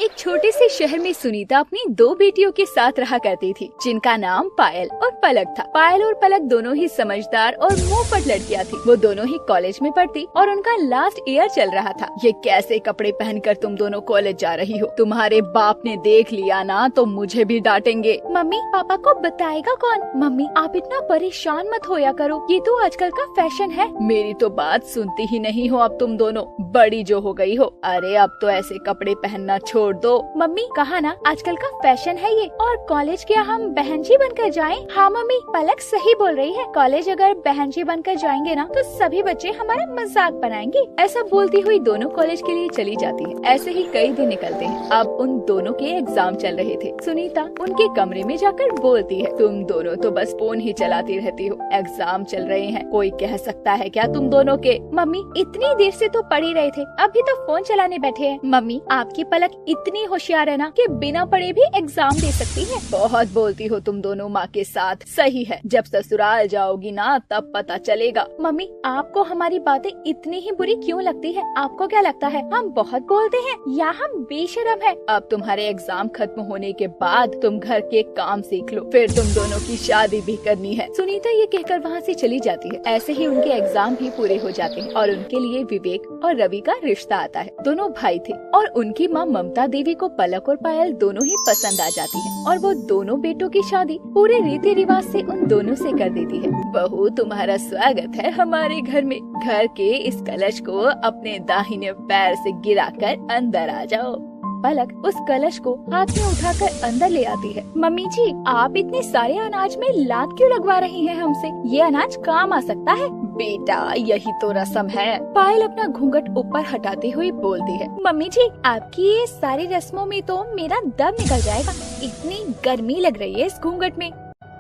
एक छोटे से शहर में सुनीता अपनी दो बेटियों के साथ रहा करती थी, जिनका नाम पायल और पलक था। पायल और पलक दोनों ही समझदार और मुंहफट लड़कियां थी। वो दोनों ही कॉलेज में पढ़ती और उनका लास्ट ईयर चल रहा था। ये कैसे कपड़े पहनकर तुम दोनों कॉलेज जा रही हो? तुम्हारे बाप ने देख लिया ना तो मुझे भी डांटेंगे। मम्मी, पापा को बताएगा कौन? मम्मी, आप इतना परेशान मत होया करो, ये तो आजकल का फैशन है। मेरी तो बात सुनती ही नहीं हो अब तुम दोनों, बड़ी जो हो गई हो। अरे अब तो ऐसे कपड़े पहनना छोड़ दो। मम्मी, कहा ना आजकल का फैशन है ये। और कॉलेज क्या हम बहन जी बनकर जाएं? हाँ मम्मी, पलक सही बोल रही है। कॉलेज अगर बहन जी बनकर जाएंगे ना तो सभी बच्चे हमारा मजाक बनाएंगे। ऐसा बोलती हुई दोनों कॉलेज के लिए चली जाती है। ऐसे ही कई दिन निकलते हैं। अब उन दोनों के एग्जाम चल रहे थे। सुनीता उनके कमरे में जाकर बोलती है, तुम दोनों तो बस फोन ही चलाती रहती हो। एग्जाम चल रहे हैं, कोई कह सकता है क्या तुम दोनों के? मम्मी, इतनी देर से तो पढ़ ही रहे थे, अभी तो फोन चलाने बैठे हैं। मम्मी, आपकी पलक इतनी होशियार है ना कि बिना पढ़े भी एग्जाम दे सकती है। बहुत बोलती हो तुम दोनों माँ के साथ। सही है, जब ससुराल जाओगी ना तब पता चलेगा। मम्मी, आपको हमारी बातें इतनी ही बुरी क्यों लगती है? आपको क्या लगता है हम बहुत बोलते हैं या हम बेशरम है? अब तुम्हारे एग्जाम खत्म होने के बाद तुम घर के काम सीख लो, फिर तुम दोनों की शादी भी करनी है। सुनीता ये कहकर वहाँ से चली जाती है। ऐसे ही उनके एग्जाम भी पूरे हो जाते हैं और उनके लिए विवेक और रवि का रिश्ता आता है। दोनों भाई थे और उनकी माँ ममता देवी को पलक और पायल दोनों ही पसंद आ जाती है और वो दोनों बेटों की शादी पूरे रीति रिवाज से उन दोनों से कर देती है। बहू, तुम्हारा स्वागत है हमारे घर में। घर के इस कलश को अपने दाहिने पैर से गिराकर अंदर आ जाओ। पलक उस कलश को हाथ में उठाकर अंदर ले आती है। मम्मी जी, आप इतने सारे अनाज में लात क्यों लगवा रही हैं हमसे? ये अनाज काम आ सकता है। बेटा, यही तो रस्म है। पायल अपना घूंघट ऊपर हटाते हुए बोलती है। मम्मी जी, आपकी ये सारी रस्मों में तो मेरा दम निकल जाएगा, इतनी गर्मी लग रही है इस घूंघट में।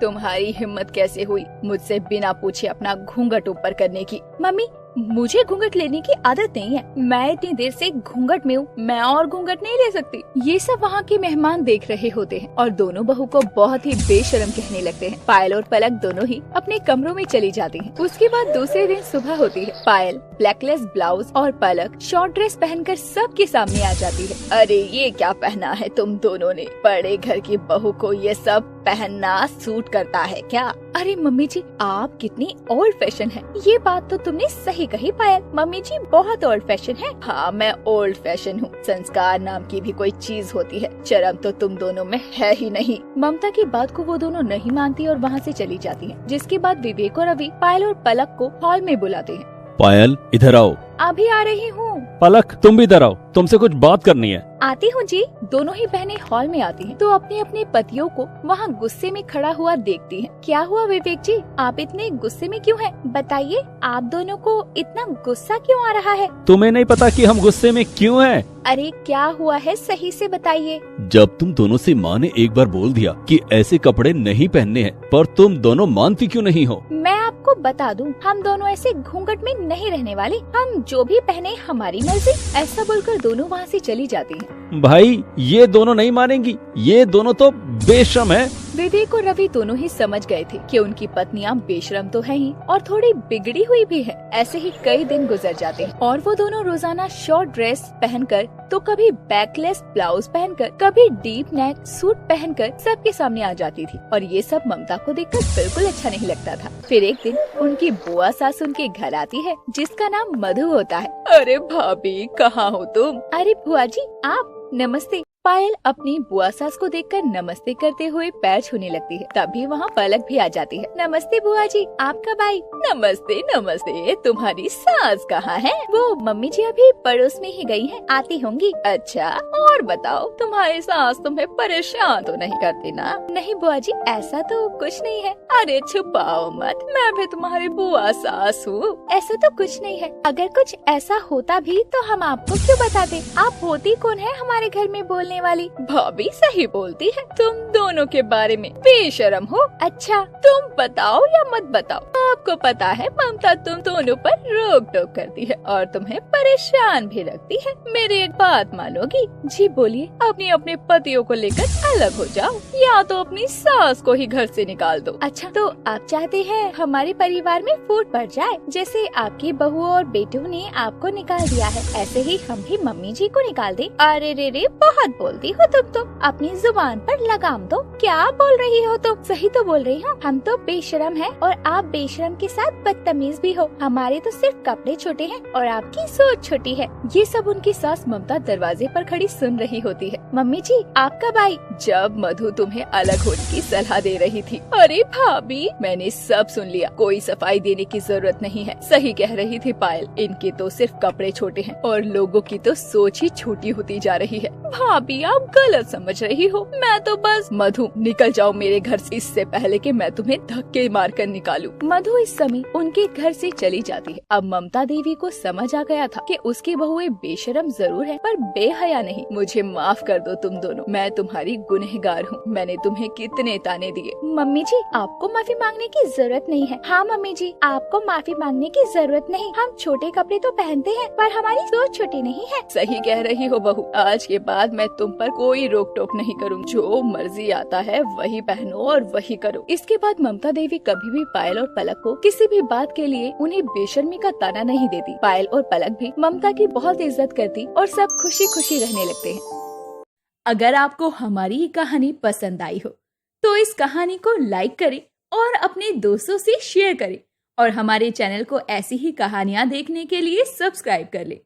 तुम्हारी हिम्मत कैसे हुई मुझसे बिना पूछे अपना घूंघट ऊपर करने की? मम्मी, मुझे घूंघट लेने की आदत नहीं है। मैं इतनी देर से घूंघट में हूँ, मैं और घूंघट नहीं ले सकती। ये सब वहाँ के मेहमान देख रहे होते हैं और दोनों बहू को बहुत ही बेशर्म कहने लगते हैं। पायल और पलक दोनों ही अपने कमरों में चली जाती हैं। उसके बाद दूसरे दिन सुबह होती है। पायल ब्लैकलेस ब्लाउज और पलक शॉर्ट ड्रेस पहनकर सबके सामने आ जाती है। अरे ये क्या पहना है तुम दोनों ने? बड़े घर की बहू को ये सब पहनना सूट करता है क्या? अरे मम्मी जी, आप कितनी ओल्ड फैशन है। ये बात तो तुमने सही कही पायल। मम्मी जी बहुत ओल्ड फैशन है। हाँ, मैं ओल्ड फैशन हूँ। संस्कार नाम की भी कोई चीज होती है। शर्म तो तुम दोनों में है ही नहीं। ममता की बात को वो दोनों नहीं मानती और वहाँ से चली जाती है। जिसके बाद विवेक और रवि पायल और पलक को हॉल में बुलाते हैं। पायल, इधर आओ। अभी आ रही हूँ। पलक, तुम भी इधर आओ, तुमसे कुछ बात करनी है। आती हूँ जी। दोनों ही बहनें हॉल में आती हैं तो अपने अपने पतियों को वहाँ गुस्से में खड़ा हुआ देखती हैं। क्या हुआ विवेक जी, आप इतने गुस्से में क्यों हैं? बताइए, आप दोनों को इतना गुस्सा क्यों आ रहा है? तुम्हें नहीं पता कि हम गुस्से में क्यों हैं? अरे क्या हुआ है, सही से बताइए। जब तुम दोनों से माँ ने एक बार बोल दिया कि ऐसे कपड़े नहीं पहनने हैं, पर तुम दोनों मानती क्यों नहीं हो? मैं आपको बता दूं, हम दोनों ऐसे घूंघट में नहीं रहने वाले। हम जो भी पहने हमारी मर्जी। ऐसा बोलकर दोनों वहाँ से चली जाती हैं। भाई, ये दोनों नहीं मानेंगी, ये दोनों तो बेशर्म है। विवेक और रवि दोनों ही समझ गए थे कि उनकी पत्नियां बेशर्म तो है ही और थोड़ी बिगड़ी हुई भी है। ऐसे ही कई दिन गुजर जाते हैं और वो दोनों रोजाना शॉर्ट ड्रेस पहनकर, तो कभी बैकलेस ब्लाउज पहनकर, कभी डीप नेक सूट पहनकर सबके सामने आ जाती थी और ये सब ममता को देखकर बिल्कुल अच्छा नहीं लगता था। फिर एक दिन उनकी बुआ सास उनके घर आती है, जिसका नाम मधु होता है। अरे भाभी, कहाँ हो तुम? अरे बुआ जी, आप, नमस्ते। पायल अपनी बुआ सास को देखकर नमस्ते करते हुए पैर छूने लगती है। तभी वहाँ पलक भी आ जाती है। नमस्ते बुआ जी, आप कब आई? नमस्ते नमस्ते, तुम्हारी सास कहाँ है? वो मम्मी जी अभी पड़ोस में ही गई हैं, आती होंगी। अच्छा, और बताओ, तुम्हारी सास तुम्हें परेशान तो नहीं करती ना? नहीं बुआ जी, ऐसा तो कुछ नहीं है। अरे छुपाओ मत, मैं भी तुम्हारी बुआ सास हूँ। ऐसा तो कुछ नहीं है। अगर कुछ ऐसा होता भी तो हम आपको क्यों बताते? आप होती कौन है हमारे घर में बोलने वाली? भाभी सही बोलती है, तुम दोनों के बारे में बेशर्म हो। अच्छा, तुम बताओ या मत बताओ, आपको पता है ममता तुम दोनों पर रोक टोक करती है और तुम्हें परेशान भी रखती है। मेरी एक बात मानोगी? जी बोलिए। अपने अपने पतियों को लेकर अलग हो जाओ या तो अपनी सास को ही घर से निकाल दो। अच्छा, तो आप चाहते हैं हमारे परिवार में फूट पड़ जाए? जैसे आपकी बहू और बेटों ने आपको निकाल दिया है, ऐसे ही हम भी मम्मी जी को निकाल दें? अरे रे रे, बहुत बोलती हो तुम तो, अपनी जुबान पर लगाम दो। क्या बोल रही हो तुम? सही तो बोल रही हूँ, हम तो बेशरम हैं और आप बेशरम के साथ बदतमीज भी हो। हमारे तो सिर्फ कपड़े छोटे हैं और आपकी सोच छोटी है। ये सब उनकी सास ममता दरवाजे पर खड़ी सुन रही होती है। मम्मी जी आप कब आई? जब मधु तुम्हें अलग होने की सलाह दे रही थी। अरे भाभी, मैंने सब सुन लिया, कोई सफाई देने की जरूरत नहीं है। सही कह रही थी पायल, इनके तो सिर्फ कपड़े छोटे हैं और लोगों की तो सोच ही छोटी होती जा रही है। भाभी आप गलत समझ रही हो, मैं तो बस। मधु निकल जाओ मेरे घर से, इससे पहले कि मैं तुम्हें धक्के मारकर निकालूं। मधु इस समय उनके घर से चली जाती है। अब ममता देवी को समझ आ गया था कि उसकी बहुएं बेशरम जरूर है पर बेहया नहीं। मुझे माफ कर दो तुम दोनों, मैं तुम्हारी गुनहगार हूँ। मैंने तुम्हें कितने ताने दिए। मम्मी जी आपको माफी मांगने की जरूरत नहीं है। हाँ मम्मी जी आपको माफी मांगने की जरूरत नहीं। हम छोटे कपड़े तो पहनते हैं पर हमारी सोच छोटी नहीं है। सही कह रही हो बहू, आज के बाद मैं तुम पर कोई रोक टोक नहीं करूँ। जो मर्जी आता है वही पहनो और वही करो। इसके बाद ममता देवी कभी भी पायल और पलक को किसी भी बात के लिए उन्हें बेशर्मी का ताना नहीं देती। पायल और पलक भी ममता की बहुत इज्जत करती और सब खुशी खुशी रहने लगते हैं। अगर आपको हमारी ये कहानी पसंद आई हो तो इस कहानी को लाइक करें और अपने दोस्तों से शेयर करें और हमारे चैनल को ऐसी ही कहानियाँ देखने के लिए सब्सक्राइब कर लें।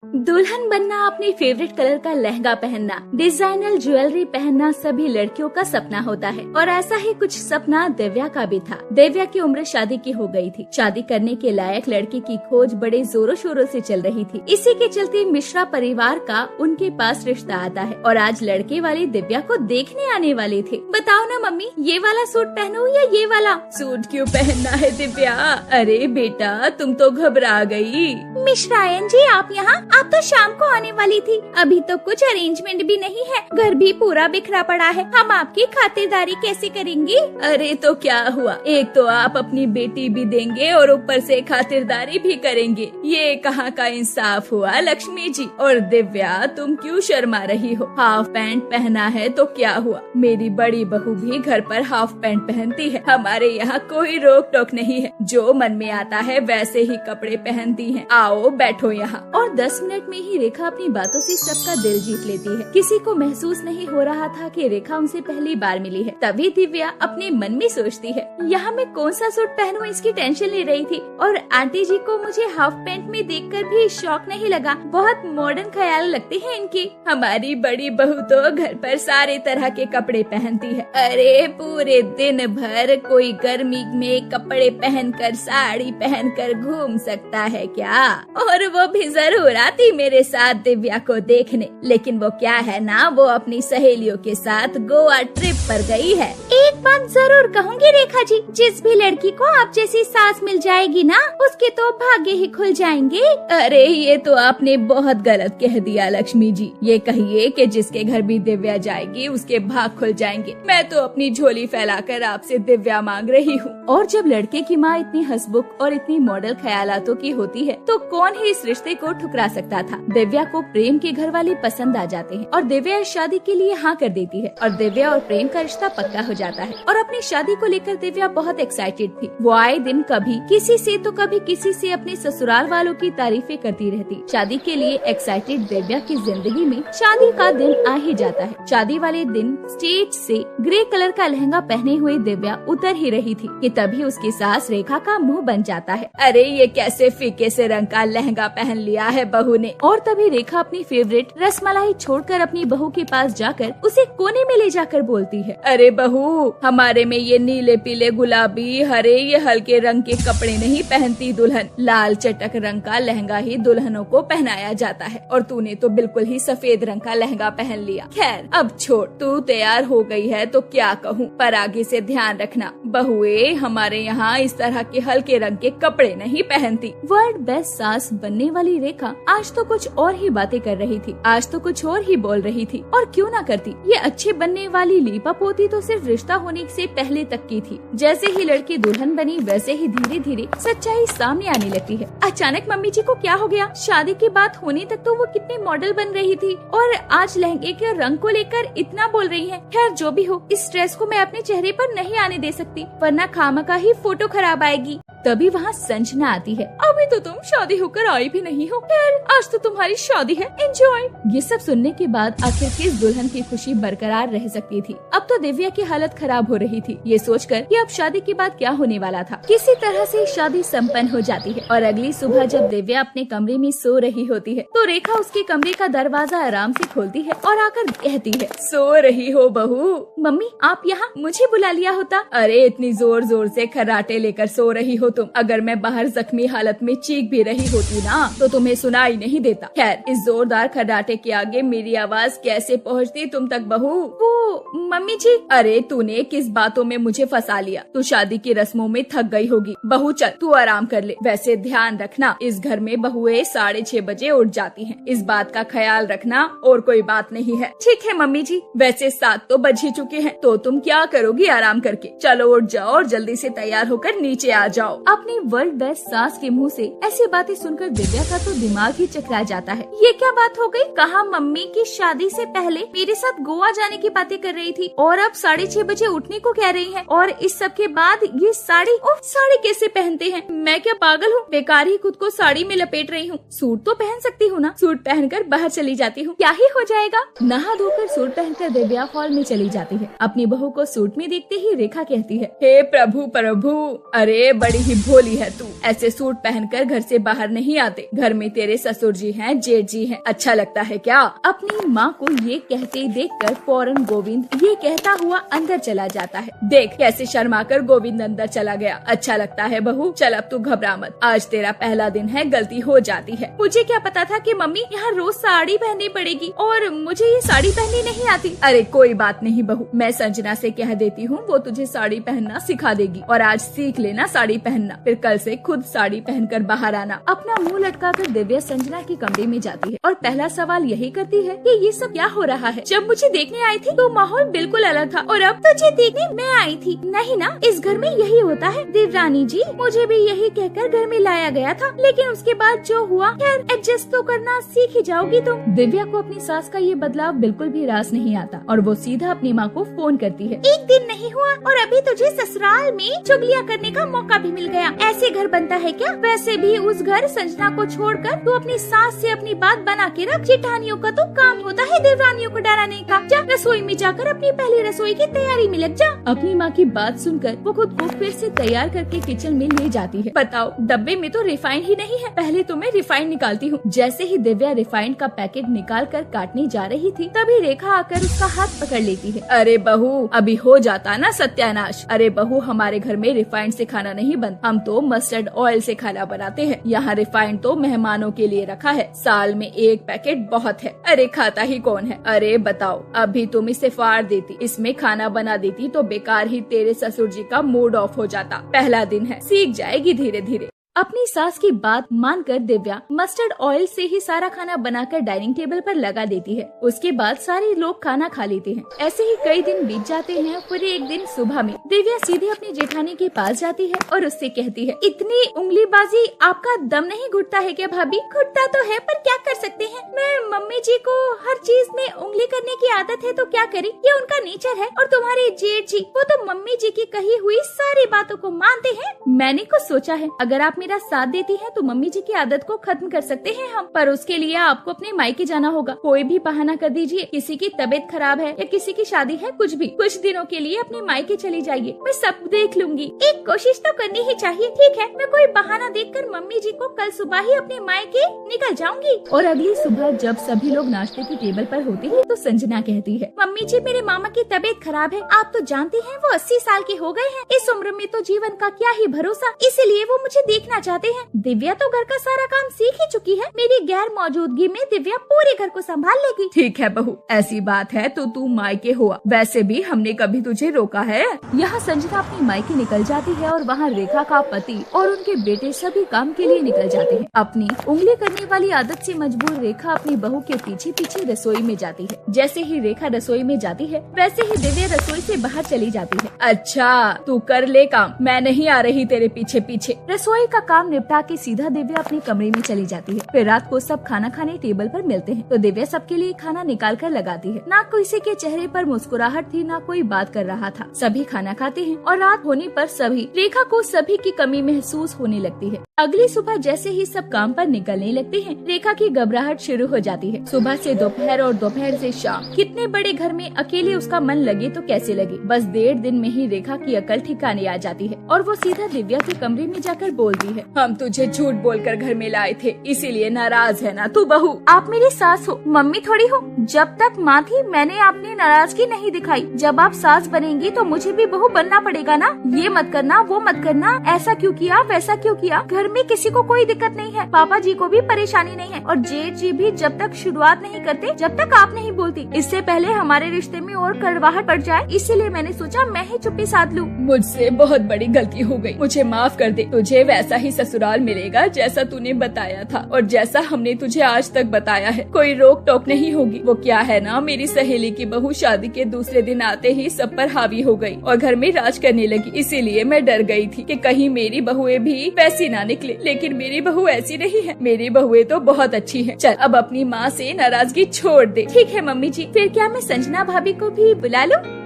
दुल्हन बनना, अपने फेवरेट कलर का लहंगा पहनना, डिजाइनर ज्वेलरी पहनना सभी लड़कियों का सपना होता है और ऐसा ही कुछ सपना दिव्या का भी था। दिव्या की उम्र शादी की हो गई थी। शादी करने के लायक लड़के की खोज बड़े जोरों शोरों से चल रही थी। इसी के चलते मिश्रा परिवार का उनके पास रिश्ता आता है और आज लड़के वाले दिव्या को देखने आने वाले थे। बताओ ना मम्मी, ये वाला सूट पहनूं या ये वाला? सूट क्यों पहनना है दिव्या? अरे बेटा तुम तो घबरा गई। मिश्रायन जी आप यहाँ? आप तो शाम को आने वाली थी, अभी तो कुछ अरेंजमेंट भी नहीं है, घर भी पूरा बिखरा पड़ा है, हम आपकी खातिरदारी कैसे करेंगे? अरे तो क्या हुआ, एक तो आप अपनी बेटी भी देंगे और ऊपर से खातिरदारी भी करेंगे, ये कहाँ का इंसाफ हुआ लक्ष्मी जी? और दिव्या तुम क्यों शर्मा रही हो? हाफ पैंट पहना है तो क्या हुआ, मेरी बड़ी बहू भी घर पर हाफ पैंट पहनती है, हमारे यहाँ कोई रोक टोक नहीं है, जो मन में आता है वैसे ही कपड़े पहनती है। आओ बैठो यहाँ। और 10 मिनट में ही रेखा अपनी बातों से सबका दिल जीत लेती है। किसी को महसूस नहीं हो रहा था कि रेखा उनसे पहली बार मिली है। तभी दिव्या अपने मन में सोचती है, यहाँ मैं कौन सा सूट पहनूं इसकी टेंशन ले रही थी। और आंटी जी को मुझे हाफ पैंट में देखकर भी शौक नहीं लगा, बहुत मॉडर्न ख्याल लगते हैं इनके। हमारी बड़ी बहू तो घर पर सारे तरह के कपड़े पहनती है। अरे पूरे दिन भर कोई गर्मी में कपड़े पहनकर साड़ी पहनकर घूम सकता है क्या? और वो भी जरूर आती मेरे साथ दिव्या को देखने, लेकिन वो क्या है ना, वो अपनी सहेलियों के साथ गोवा ट्रिप पर गई है। एक बात जरूर कहूँगी रेखा जी, जिस भी लड़की को आप जैसी सास मिल जाएगी ना, उसके तो भाग्य ही खुल जाएंगे। अरे ये तो आपने बहुत गलत कह दिया लक्ष्मी जी, ये कहिए कि जिसके घर भी दिव्या जाएगी उसके भाग खुल जाएंगे। मैं तो अपनी झोली फैलाकर आपसे दिव्या मांग रही हूँ। और जब लड़के की माँ इतनी हंसमुख और इतनी मॉडल ख्यालातों की होती है तो कौन ही इस रिश्ते को ठुकरा सकता था। दिव्या को प्रेम के घर वाले पसंद आ जाते हैं और दिव्या इस शादी के लिए हाँ कर देती है और दिव्या और प्रेम का रिश्ता पक्का हो जाता है। और अपनी शादी को लेकर दिव्या बहुत एक्साइटेड थी। वो आए दिन कभी किसी से तो कभी किसी से अपने ससुराल वालों की तारीफें करती रहती। शादी के लिए एक्साइटेड दिव्या की जिंदगी में शादी का दिन आ ही जाता है। शादी वाले दिन स्टेज से ग्रे कलर का लहंगा पहने हुए दिव्या उतर ही रही थी कि तभी उसकी सास रेखा का मुंह बन जाता है। अरे ये कैसे फीके से रंग का लहंगा पहन लिया है बहू ने। और तभी रेखा अपनी फेवरेट रसमलाई छोड़कर अपनी बहू के पास जाकर उसे कोने में ले जाकर बोलती है, अरे बहू हमारे में ये नीले पीले गुलाबी हरे ये हल्के रंग के कपड़े नहीं पहनती दुल्हन, लाल चटक रंग का लहंगा ही दुल्हनों को पहनाया जाता है और तूने तो बिल्कुल ही सफेद रंग का लहंगा पहन लिया। खैर अब छोड़, तू तैयार हो गई है तो क्या कहूँ, पर आगे से ध्यान रखना बहुए हमारे यहाँ इस तरह के हल्के रंग के कपड़े नहीं पहनती। वर्ल्ड बेस्ट सास बनने वाली रेखा आज तो कुछ और ही बातें कर रही थी, आज तो कुछ और ही बोल रही थी। और क्यों ना करती, ये अच्छे बनने वाली लीपा पोती तो सिर्फ रिश्ता होने से पहले तक की थी। जैसे ही लड़की दुल्हन बनी वैसे ही धीरे धीरे सच्चाई सामने आने लगती है। अचानक मम्मी जी को क्या हो गया? शादी की बात होने तक तो वो कितनी मॉडल बन रही थी और आज लहंगे के रंग को लेकर इतना बोल रही है। खैर जो भी हो, इस स्ट्रेस को मैं अपने चेहरे पर नहीं आने दे सकती, वरना खामखा ही फोटो खराब आएगी। तभी वहाँ संजना आती है। अभी तो तुम शादी होकर आई भी नहीं हो, खैर आज तो तुम्हारी शादी है, एंजॉय। ये सब सुनने के बाद आखिर किस दुल्हन की खुशी बरकरार रह सकती थी। अब तो दिव्या की हालत खराब हो रही थी, ये सोचकर कि अब शादी के बाद क्या होने वाला था। किसी तरह से शादी संपन्न हो जाती है और अगली सुबह जब दिव्या अपने कमरे में सो रही होती है तो रेखा उसके कमरे का दरवाजा आराम से खोलती है और आकर कहती है, सो रही हो बहू? मम्मी आप यहाँ, मुझे बुला लिया होता। अरे इतनी जोर जोर से खर्राटे लेकर सो रही हो तुम, अगर मैं बाहर जख्मी हालत में चीख भी रही होती ना तो तुम्हें सुनाई नहीं देता। खैर इस जोरदार खर्राटे के आगे मेरी आवाज कैसे पहुंचती तुम तक बहू? वो मम्मी जी। अरे तूने किस बातों में मुझे फंसा लिया? तू शादी की रस्मों में थक गई होगी। बहू चल तू आराम कर ले। वैसे ध्यान रखना, इस घर में बहुएं 6:30 बजे उठ जाती हैं, इस बात का ख्याल रखना और कोई बात नहीं है। ठीक है मम्मी जी। वैसे 7 तो बज ही चुके हैं, तो तुम क्या करोगी आराम करके? चलो उठ जाओ और जल्दी से तैयार होकर नीचे आ जाओ। अपनी वर्ल्ड बेस्ट सास के मुंह से ऐसी बातें सुनकर दिव्या का तो दिमाग ही चकरा जाता है। ये क्या बात हो गई? कहा मम्मी की शादी से पहले मेरे साथ गोवा जाने की बातें कर रही थी और अब 6:30 बजे उठने को कह रही है, और इस सब के बाद ये साड़ी, साड़ी कैसे पहनते हैं? मैं क्या पागल हूँ? बेकार ही खुद को साड़ी में लपेट रही हूँ। सूट तो पहन सकती हूँ ना, सूट पहनकर बाहर चली जाती हूँ, क्या ही हो जाएगा। नहा धोकर सूट पहनकर दिव्या हॉल में चली जाती है। अपनी बहू को सूट में देखते ही रेखा कहती है, हे प्रभु प्रभु, अरे बड़ी ही भोली है तू, ऐसे सूट पहनकर घर से बाहर नहीं आते। घर में तेरे ससुर जी हैं, जेठ जी हैं, अच्छा लगता है क्या? अपनी माँ को ये कहते देखकर फौरन गोविंद ये कहता हुआ अंदर चला जाता है। देख कैसे शर्माकर गोविंद अंदर चला गया। अच्छा लगता है बहू, चल अब तू घबरा मत, आज तेरा पहला दिन है, गलती हो जाती है। मुझे क्या पता था कि मम्मी यहाँ रोज साड़ी पहननी पड़ेगी और मुझे ये साड़ी पहननी नहीं आती। अरे कोई बात नहीं बहू, मैं संजना से कह देती हूँ, वो तुझे साड़ी पहनना सिखा देगी और आज सीख लेना साड़ी पहनना, फिर कल से खुद साड़ी पहनकर बाहर आना। अपना मुंह लटकाकर दिव्या संजना के कमरे में जाती है और पहला सवाल यही करती है कि ये सब क्या हो रहा है? जब मुझे देखने आई थी तो माहौल बिल्कुल अलग था और अब तुझे देखने मैं आई थी। नहीं ना, इस घर में यही होता है देवरानी जी, मुझे भी यही कहकर घर में लाया गया था, लेकिन उसके बाद जो हुआ, खैर एडजस्ट तो करना सीख ही जाओगी तुम। दिव्या को अपनी सास का ये बदलाव बिल्कुल भी रास नहीं आता और वो सीधा अपनी माँ को फोन करती है। एक दिन नहीं हुआ और अभी तुझे ससुराल में चुगलियाँ करने का मौका भी मिल गया। ऐसे घर बनता है क्या? वैसे भी उस घर संजना को छोड़कर तू अपनी सास से अपनी बात बना के रख। जेठानियों का तो काम होता है देवरानियों को डराने का। जा रसोई में जाकर अपनी पहली रसोई की तैयारी में लग जा। अपनी माँ की बात सुनकर वो खुद को फिर से तैयार करके किचन में ले जाती है। बताओ डब्बे में तो रिफाइंड ही नहीं है, पहले तो मैं रिफाइंड निकालती हूँ। जैसे ही दिव्या रिफाइंड का पैकेट निकाल कर काटने जा रही थी तभी रेखा आकर उसका हाथ पकड़ लेती है। अरे बहू अभी हो जाता ना सत्यानाश। अरे बहू हमारे घर में रिफाइंड से खाना नहीं बनता, हम तो मस्टर्ड ऑयल से खाना बनाते हैं। यहाँ रिफाइंड तो मेहमानों के लिए रखा है, साल में 1 पैकेट बहुत है। अरे खाता ही कौन है? अरे बताओ अभी तुम इसे फाड़ देती, इसमें खाना बना देती तो बेकार ही तेरे ससुर जी का मूड ऑफ हो जाता। पहला दिन है, सीख जाएगी धीरे धीरे। अपनी सास की बात मानकर दिव्या मस्टर्ड ऑयल से ही सारा खाना बनाकर डाइनिंग टेबल पर लगा देती है। उसके बाद सारे लोग खाना खा लेते हैं। ऐसे ही कई दिन बीत जाते हैं। फिर एक दिन सुबह में दिव्या सीधे अपनी जेठानी के पास जाती है और उससे कहती है, इतनी उंगलीबाजी आपका दम नहीं घुटता है क्या भाभी? घुटता तो है पर क्या कर सकते हैं। मैं मम्मी जी को हर चीज में उंगली करने की आदत है तो क्या करें, ये उनका नेचर है। और तुम्हारे जेठ जी वो तो मम्मी जी की कही हुई सारी बातों को मानते हैं। मैंने कुछ सोचा है, अगर आप मेरा साथ देती हैं तो मम्मी जी की आदत को खत्म कर सकते हैं हम, पर उसके लिए आपको अपने मायके जाना होगा। कोई भी बहाना कर दीजिए, किसी की तबीयत खराब है या किसी की शादी है, कुछ भी, कुछ दिनों के लिए अपने मायके चली जाइए, मैं सब देख लूंगी। एक कोशिश तो करनी ही चाहिए। ठीक है, मैं कोई बहाना देखकर मम्मी जी को कल सुबह ही अपने मायके निकल जाऊंगी। और अगली सुबह जब सभी लोग नाश्ते की टेबल पर होते हैं तो संजना कहती है, मम्मी जी मेरे मामा की तबीयत खराब है, आप तो जानते हैं वो 80 साल के हो गए हैं। इस उम्र में तो जीवन का क्या ही भरोसा, इसीलिए वो मुझे देखने सीखना चाहते हैं? दिव्या तो घर का सारा काम सीख ही चुकी है। मेरी गैर मौजूदगी में दिव्या पूरे घर को संभाल लेगी। ठीक है बहू, ऐसी बात है तो तू मायके हुआ, वैसे भी हमने कभी तुझे रोका है? यहाँ संजना अपनी मायके निकल जाती है और वहाँ रेखा का पति और उनके बेटे सभी काम के लिए निकल जाते हैं। अपनी उंगली करने वाली आदत से मजबूर रेखा अपनी बहू के पीछे पीछे रसोई में जाती है। जैसे ही रेखा रसोई में जाती है वैसे ही दिव्या रसोई से बाहर चली जाती है। अच्छा, तू कर ले काम, मैं नहीं आ रही तेरे पीछे पीछे। रसोई का काम निपटा के सीधा दिव्या अपने कमरे में चली जाती है। फिर रात को सब खाना खाने टेबल पर मिलते हैं तो दिव्या सबके लिए खाना निकाल कर लगाती है। ना किसी के चेहरे पर मुस्कुराहट थी, ना कोई बात कर रहा था। सभी खाना खाते हैं और रात होने पर सभी रेखा को सभी की कमी महसूस होने लगती है। अगली सुबह जैसे ही सब काम पर निकलने लगते हैं रेखा की घबराहट शुरू हो जाती है। सुबह से दोपहर और दोपहर से शाम, कितने बड़े घर में अकेले उसका मन लगे तो कैसे लगे। बस 1.5 दिन में ही रेखा की अकल ठिकाने आ जाती है और वो सीधा दिव्या के कमरे में जाकर बोलती है, हम तुझे झूठ बोलकर घर में लाए थे, इसीलिए नाराज है ना तू बहू? आप मेरी सास हो, मम्मी थोड़ी हो। जब तक माँ थी मैंने अपनी नाराजगी नहीं दिखाई। जब आप सास बनेंगी तो मुझे भी बहू बनना पड़ेगा ना। ये मत करना, वो मत करना, ऐसा क्यों किया, वैसा क्यों किया। घर में किसी को कोई दिक्कत नहीं है, पापा जी को भी परेशानी नहीं है और जेठ जी भी जब तक शुरुआत नहीं करते जब तक आप नहीं बोलती। इससे पहले हमारे रिश्ते में और कड़वाहट पड़ जाए, इसीलिए मैंने सोचा मैं ही चुप्पी साध लूं। मुझसे बहुत बड़ी गलती हो गई, मुझे माफ कर दे। तुझे वैसा ही ससुराल मिलेगा जैसा तूने बताया था और जैसा हमने तुझे आज तक बताया है। कोई रोक टोक नहीं होगी। वो क्या है ना, मेरी सहेली की बहू शादी के दूसरे दिन आते ही सब पर हावी हो गई और घर में राज करने लगी। इसीलिए मैं डर गई थी कि कहीं मेरी बहुएं भी वैसी ना निकले, लेकिन मेरी बहू ऐसी नहीं है। मेरी बहुएं तो बहुत अच्छी है। चल अब अपनी माँ से नाराजगी छोड़ दे। ठीक है मम्मी जी, फिर क्या मैं संजना भाभी को भी बुला लूं?